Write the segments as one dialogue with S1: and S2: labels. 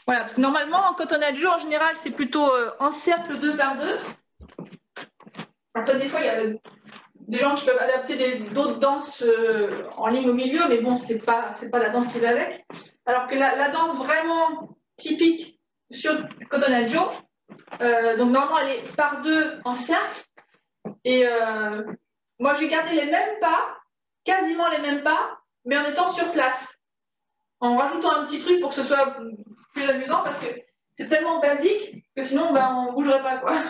S1: Voilà, parce que normalement, en cotonneau, en général, c'est plutôt en cercle 2 par 2. Après, des fois, il y a des gens qui peuvent adapter d'autres danses en ligne au milieu, mais bon, c'est pas la danse qui va avec. Alors que la danse vraiment typique sur cotonneau, donc normalement, elle est par 2 en cercle. Et moi, j'ai gardé les mêmes pas, quasiment les mêmes pas, mais en étant sur place. En rajoutant un petit truc pour que ce soit plus amusant, parce que c'est tellement basique que sinon, ben, on ne bougerait pas, quoi.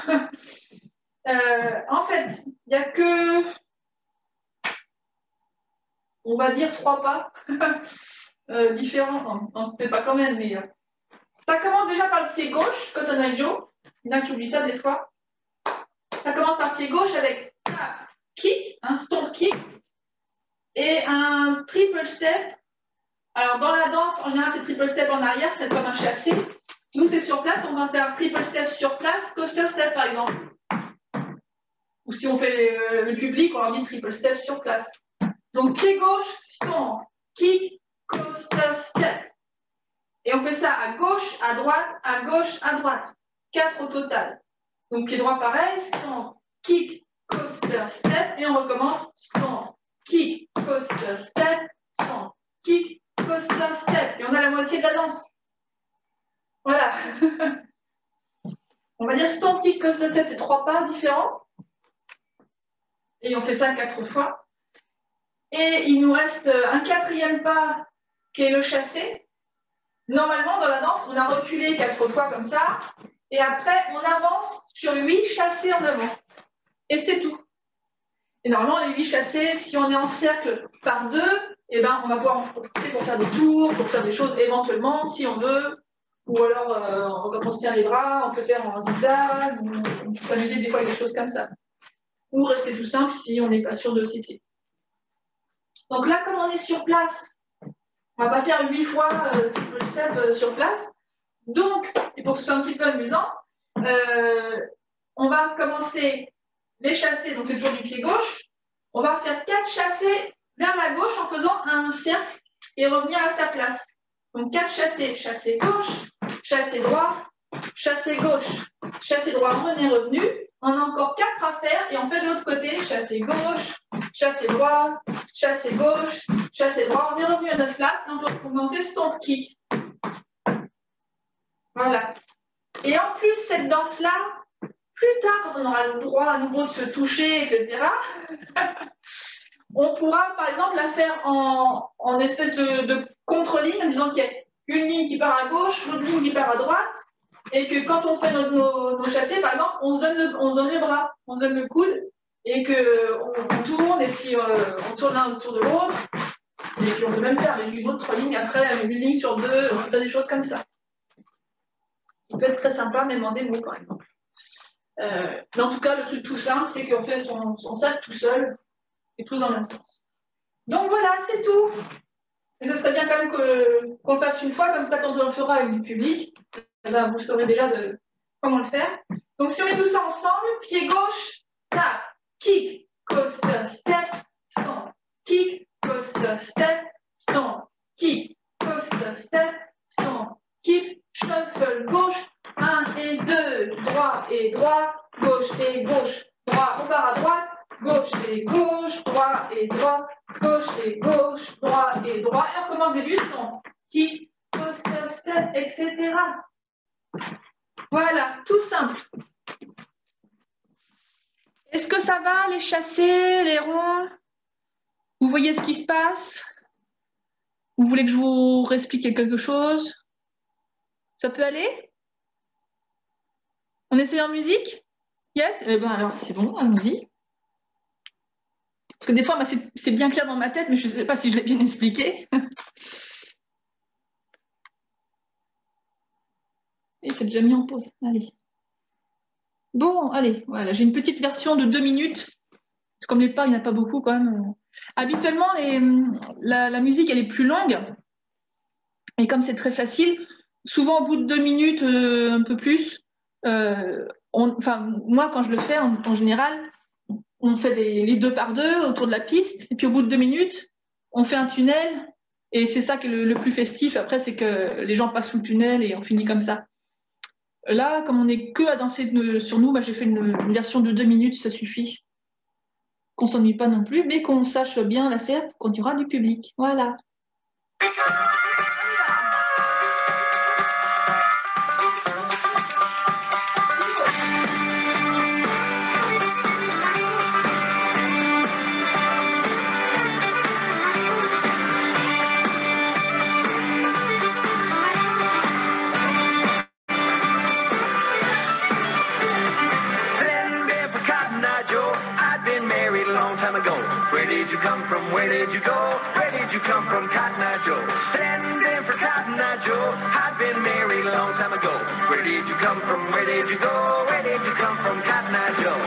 S1: En fait, il n'y a que, on va dire, 3 pas différents. Peut-être pas quand même, mais ça commence déjà par le pied gauche, cotonneau Joe. Il y en a qui oublient ça des fois. Ça commence par le pied gauche avec un kick, un stomp kick, et un triple step. Alors, dans la danse, en général, c'est triple step en arrière, c'est comme un chassé. Nous, c'est sur place, on va faire un triple step sur place, coaster step, par exemple. Ou si on fait le public, on leur dit triple step sur place. Donc, pied gauche, stomp, kick, coaster step. Et on fait ça à gauche, à droite, à gauche, à droite. 4 au total. Donc, pied droit, pareil, stomp, kick, coaster step. Et on recommence, stomp, kick, coaster step, stomp, kick, coaster step. Et on a la moitié de la danse. Voilà. On va dire stomp, kick, coaster step, c'est 3 pas différents. Et on fait ça 4 fois. Et il nous reste un 4e pas qui est le chassé. Normalement, dans la danse, on a reculé 4 fois comme ça. Et après, on avance sur 8 chassés en avant. Et c'est tout. Et normalement, les 8 chassés, si on est en cercle par 2, eh ben, on va pouvoir en profiter pour faire des tours, pour faire des choses éventuellement, si on veut. Ou alors, quand on se tient les bras, on peut faire en zigzag, ou on peut s'amuser des fois avec des choses comme ça. Ou rester tout simple si on n'est pas sûr de ses pieds. Donc là, comme on est sur place, on ne va pas faire 8 fois triple step sur place. Donc, et pour que ce soit un petit peu amusant, on va commencer les chassés, donc c'est toujours du pied gauche. On va faire 4 chassés vers la gauche en faisant un cercle et revenir à sa place. Donc 4 chassés, chassé gauche, chassé droit, chassé gauche, chassé droit, on est revenu. On a encore 4 à faire et on fait de l'autre côté, chassé gauche, chassé droit, chassé gauche, chassé droit. On est revenu à notre place et on peut commencer stomp kick. Voilà. Et en plus, cette danse-là, plus tard, quand on aura le droit à nouveau de se toucher, etc., on pourra, par exemple, la faire en espèce de contre-ligne, en disant qu'il y a une ligne qui part à gauche, l'autre ligne qui part à droite, et que quand on fait nos chassés, par exemple, on se donne les bras, on se donne le coude, et qu'on tourne, et puis on tourne l'un autour de l'autre, et puis on peut même faire avec une autre ligne après, une ligne sur 2, on peut faire des choses comme ça. Ça peut être très sympa, même en démo, par exemple. Mais en tout cas, le truc tout simple, c'est qu'on fait son cercle tout seul, et tous dans le même sens. Donc voilà, c'est tout. Et ce serait bien quand même qu'on le fasse une fois, comme ça, quand on le fera avec du public, eh ben, vous saurez déjà comment le faire. Donc si on met tout ça ensemble, pied gauche, tap, kick, coaster, step, stomp, kick, coaster, step, stomp, kick, coaster, step, stomp, kick, shuffle, gauche, 1 et 2, droit et droit, gauche et gauche, droit, on part à droite, gauche et gauche, droit et droit, gauche et gauche, droit et droit. Et on recommence des bustons. Kick, coaster, step, etc. Voilà, tout simple. Est-ce que ça va, les chassés, les ronds? Vous voyez ce qui se passe? Vous voulez que je vous réexplique quelque chose? Ça peut aller? On essaie en musique? Yes? Eh ben alors, c'est bon, allons-y. Parce que des fois, c'est bien clair dans ma tête, mais je ne sais pas si je l'ai bien expliqué. Et c'est déjà mis en pause. Allez. Bon, allez, voilà, j'ai une petite version de 2 minutes. Comme les pas, il n'y en a pas beaucoup quand même. Habituellement, la musique, elle est plus longue. Et comme c'est très facile, souvent au bout de 2 minutes, un peu plus, moi, quand je le fais, en général, on fait les 2 par 2 autour de la piste. Et puis au bout de 2 minutes, on fait un tunnel Et c'est ça qui est le plus festif. Après, c'est que les gens passent sous le tunnel et on finit comme ça. Là, comme on n'est que à danser sur nous, bah, j'ai fait une version de 2 minutes, ça suffit. Qu'on s'ennuie pas non plus, mais qu'on sache bien la faire quand il y aura du public. Voilà.
S2: Where did you come from? Where did you go? Where did you come from, Cotton Eye Joe? Standing for Cotton Eye Joe. I'd been married a long time ago. Where did you come from? Where did you go? Where did you come from, Cotton Eye Joe?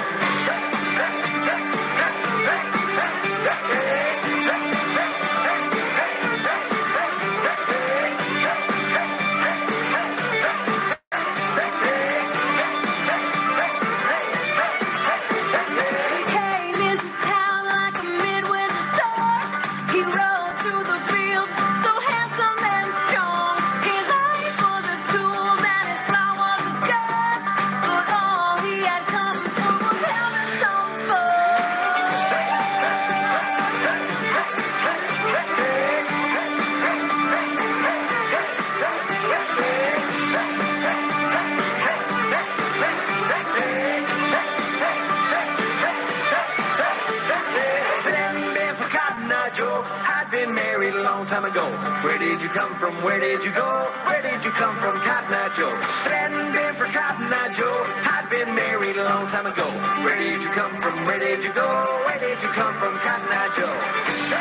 S2: Time ago. Where did you come from? Where did you go? Where did you come from, Cotton Eye Joe? Standing for Cotton Eye Joe. I'd been married a long time ago. Where did you come from? Where did you go? Where did you come from, Cotton Eye Joe?